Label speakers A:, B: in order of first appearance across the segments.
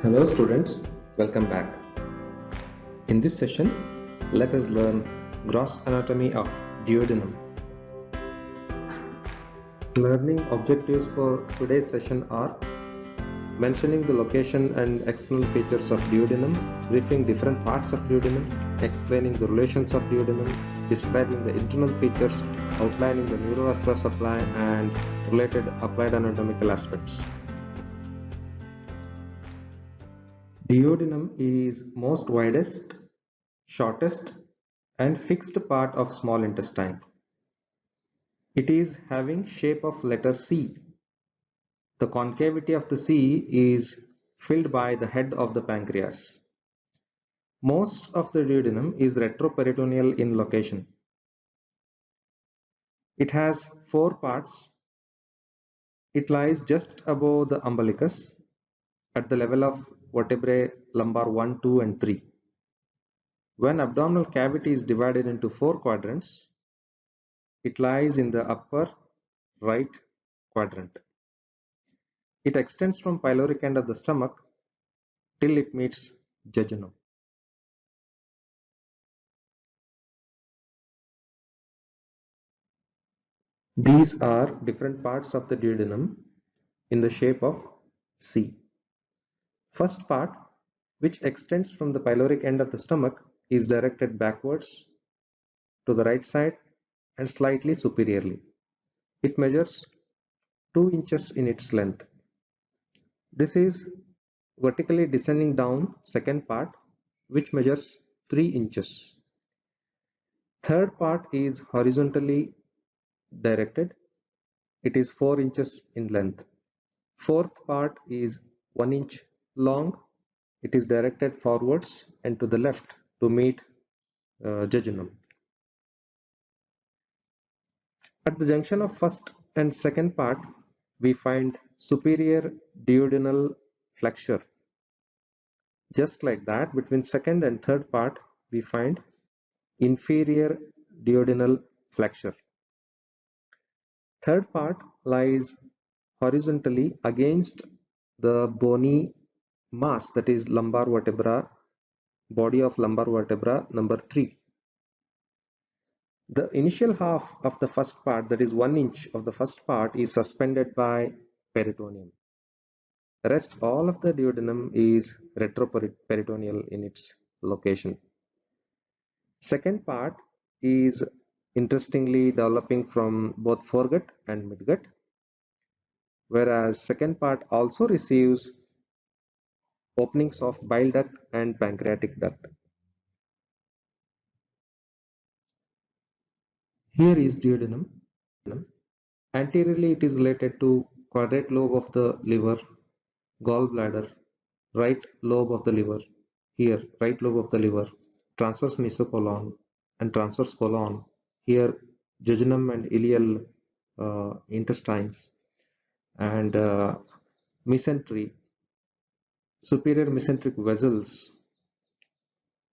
A: Hello students, welcome back. In this session, let us learn gross anatomy of duodenum. Learning objectives for today's session are mentioning the location and external features of duodenum, briefing different parts of duodenum, explaining the relations of duodenum, describing the internal features, outlining the neurovascular supply and related applied anatomical aspects. Duodenum is most widest, shortest and fixed part of small intestine. It is having shape of letter C. The concavity of the C is filled by the head of the pancreas. Most of the duodenum is retroperitoneal in location. It has four parts. It lies just above the umbilicus at the level of vertebrae lumbar 1, 2 and 3. When abdominal cavity is divided into four quadrants, it lies in the upper right quadrant. It extends from pyloric end of the stomach till it meets jejunum. These are different parts of the duodenum in the shape of C. First part, which extends from the pyloric end of the stomach, is directed backwards to the right side and slightly superiorly. It measures 2 inches in its length. This is vertically descending down second part, which measures 3 inches. Third part is horizontally directed. It is 4 inches in length. Fourth part is 1 inch long. It is directed forwards and to the left to meet jejunum. At the junction of first and second part, we find superior duodenal flexure. Just like that, between second and third part, we find inferior duodenal flexure. Third part lies horizontally against the bony mass, that is lumbar vertebra, body of lumbar vertebra number 3. The initial half of the first part, that is 1 inch of the first part, is suspended by peritoneum. The rest all of the duodenum is retroperitoneal in its location. Second part is interestingly developing from both foregut and midgut, whereas second part also receives openings of bile duct and pancreatic duct. Here is duodenum. Anteriorly, it is related to quadrate lobe of the liver, gallbladder, right lobe of the liver, here right lobe of the liver, transverse mesocolon and transverse colon, here jejunum and ileal intestines, and mesentery, superior mesenteric vessels,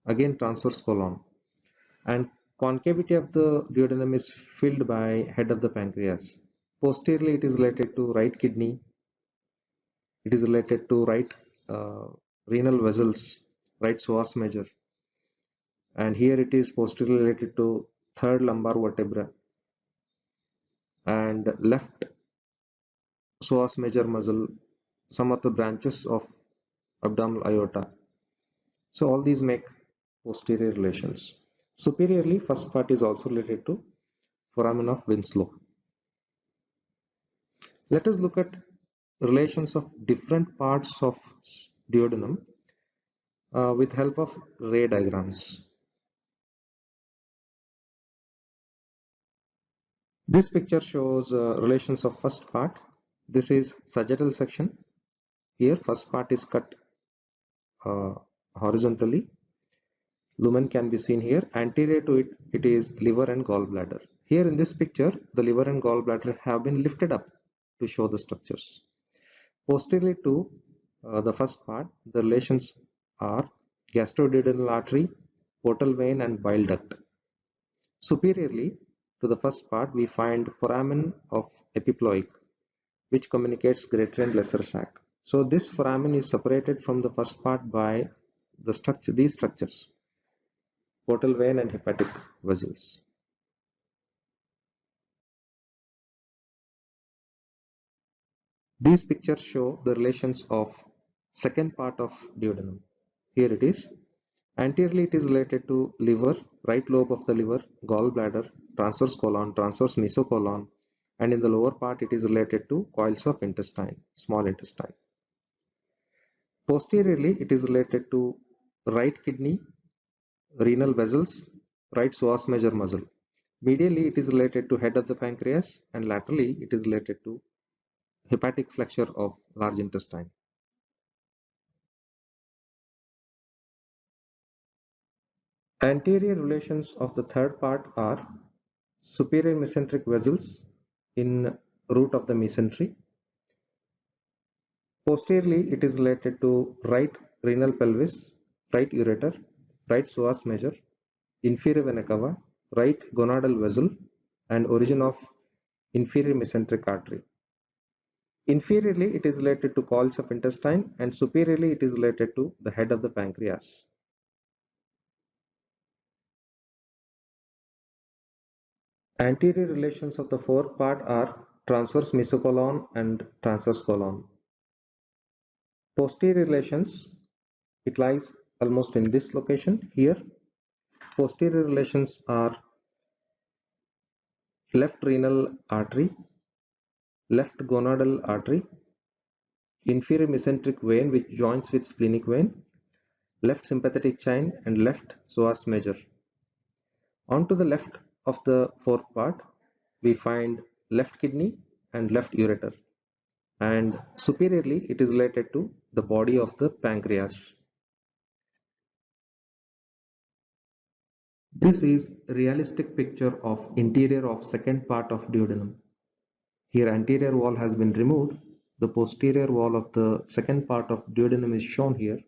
A: again transverse colon, and concavity of the duodenum is filled by head of the pancreas. Posteriorly, it is related to right kidney. It is related to right renal vessels, right psoas major, and here it is posteriorly related to third lumbar vertebra and left psoas major muscle, some of the branches of abdominal aorta. So all these make posterior relations. Superiorly, first part is also related to foramen of Winslow. Let us look at relations of different parts of duodenum with help of ray diagrams. This picture shows relations of first part. This is sagittal section. Here first part is cut horizontally. Lumen can be seen here. Anterior to it, it is liver and gallbladder. Here in this picture, the liver and gallbladder have been lifted up to show the structures. Posteriorly to the first part, the relations are gastroduodenal artery, portal vein and bile duct. Superiorly to the first part, we find foramen of epiploic, which communicates greater and lesser sac. So this foramen is separated from the first part by these structures, portal vein and hepatic vessels. These pictures show the relations of second part of duodenum. Here it is. Anteriorly it is related to liver, right lobe of the liver, gallbladder, transverse colon, transverse mesocolon, and in the lower part it is related to coils of intestine, small intestine. Posteriorly it is related to right kidney, renal vessels, right psoas major muscle. Medially it is related to head of the pancreas, and laterally it is related to hepatic flexure of large intestine. Anterior relations of the third part are superior mesenteric vessels in root of the mesentery. Posteriorly, it is related to right renal pelvis, right ureter, right psoas major, inferior vena cava, right gonadal vessel, and origin of inferior mesenteric artery. Inferiorly, it is related to coils of intestine, and superiorly, it is related to the head of the pancreas. Anterior relations of the fourth part are transverse mesocolon and transverse colon. Posterior relations, it lies almost in this location here. Posterior relations are left renal artery, left gonadal artery, inferior mesenteric vein which joins with splenic vein, left sympathetic chain, and left psoas major. On to the left of the fourth part, we find left kidney and left ureter, and superiorly it is related to the body of the pancreas. This is a realistic picture of interior of second part of duodenum. Here anterior wall has been removed. The posterior wall of the second part of duodenum is shown here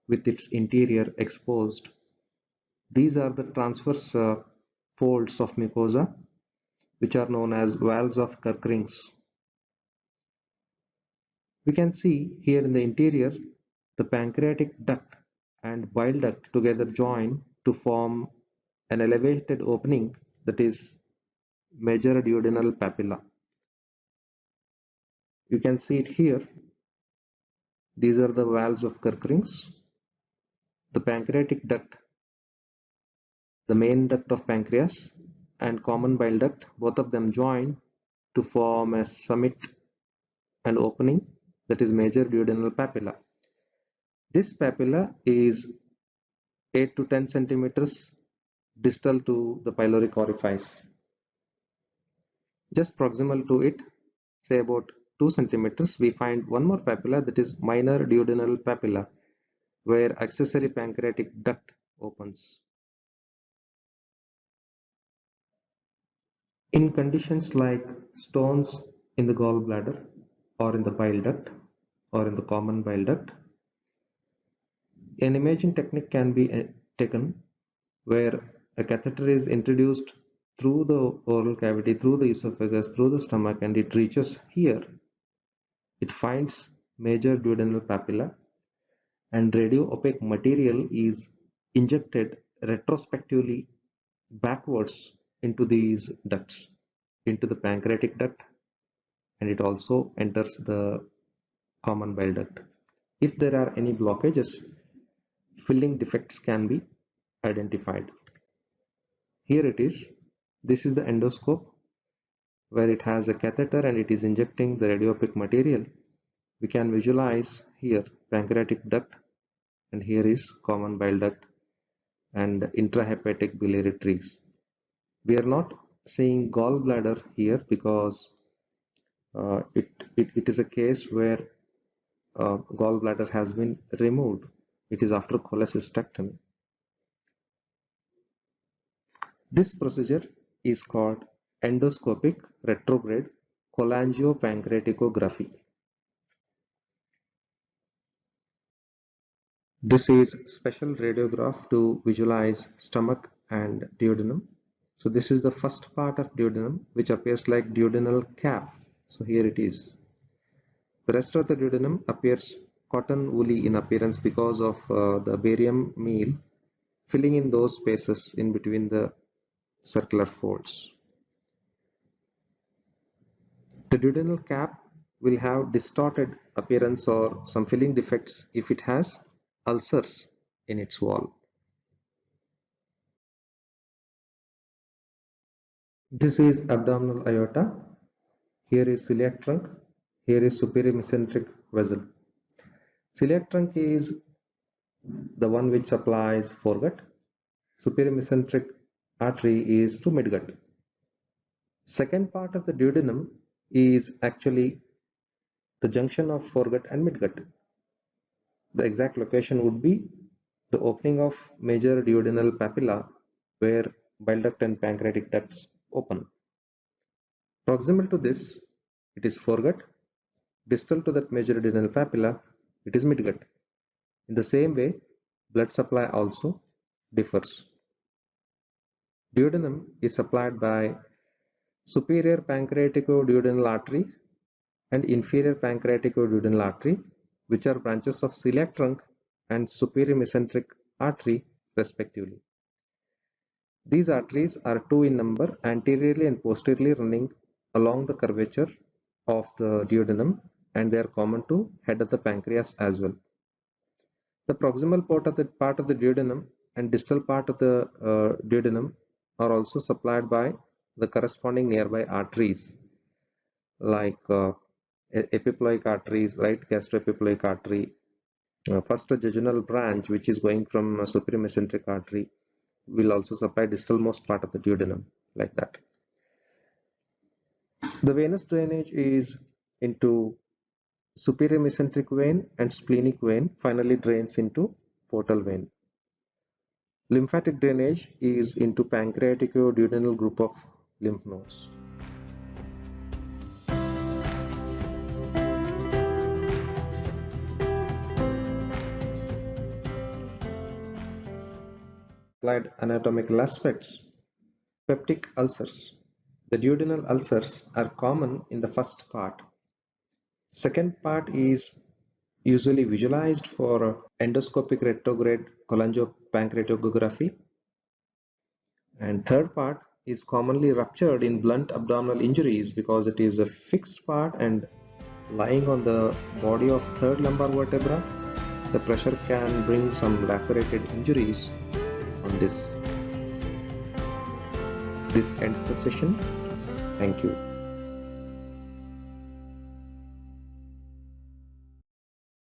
A: with its interior exposed. These are the transverse folds of mucosa which are known as valves of Kerkring's. We can see here in the interior the pancreatic duct and bile duct together join to form an elevated opening, that is major duodenal papilla. You can see it here. These are the valves of Kerkring's. The pancreatic duct, the main duct of pancreas, and common bile duct, both of them join to form a summit and opening, that is major duodenal papilla. This papilla is 8 to 10 centimeters distal to the pyloric orifice. Just proximal to it, say about 2 centimeters, we find one more papilla, that is minor duodenal papilla, where accessory pancreatic duct opens. In conditions like stones in the gallbladder or in the bile duct or in the common bile duct, an imaging technique can be taken where a catheter is introduced through the oral cavity, through the esophagus, through the stomach, and it reaches here. It finds major duodenal papilla, and radio-opaque material is injected retrospectively backwards into these ducts, into the pancreatic duct, and it also enters the common bile duct. If there are any blockages, filling defects can be identified. Here it is. This is the endoscope where it has a catheter and it is injecting the radiopaque material. We can visualize here pancreatic duct, and here is common bile duct and intrahepatic biliary trees. We are not seeing gallbladder here because it is a case where gallbladder has been removed. It is after cholecystectomy. This procedure is called endoscopic retrograde cholangiopancreaticography. This is special radiograph to visualize stomach and duodenum. So this is the first part of duodenum which appears like duodenal cap. So here it is. The rest of the duodenum appears cotton woolly in appearance because of the barium meal filling in those spaces in between the circular folds. The duodenal cap will have distorted appearance or some filling defects if it has ulcers in its wall. This is abdominal aorta. Here is celiac trunk. Here is superior mesenteric vessel. Celiac trunk is the one which supplies foregut. Superior mesenteric artery is to midgut. Second part of the duodenum is actually the junction of foregut and midgut. The exact location would be the opening of major duodenal papilla where bile duct and pancreatic ducts open. Proximal to this, it is foregut. Distal to that major duodenal papilla, it is midgut. In the same way, blood supply also differs. Duodenum is supplied by superior pancreatico-duodenal artery and inferior pancreatico-duodenal artery, which are branches of celiac trunk and superior mesenteric artery respectively. These arteries are two in number, anteriorly and posteriorly running along the curvature of the duodenum, and they are common to head of the pancreas as well. The proximal part of the duodenum and distal part of the duodenum are also supplied by the corresponding nearby arteries like epiploic arteries, right gastroepiploic artery, first jejunal branch which is going from superior mesenteric artery will also supply distalmost part of the duodenum like that. The venous drainage is into superior mesenteric vein and splenic vein, finally drains into portal vein. Lymphatic drainage is into pancreatico-duodenal group of lymph nodes. Applied anatomical aspects. Peptic ulcers. The duodenal ulcers are common in the first part. Second part is usually visualized for endoscopic retrograde cholangiopancreatography. And third part is commonly ruptured in blunt abdominal injuries because it is a fixed part and lying on the body of third lumbar vertebra. The pressure can bring some lacerated injuries on this. This ends the session. Thank you.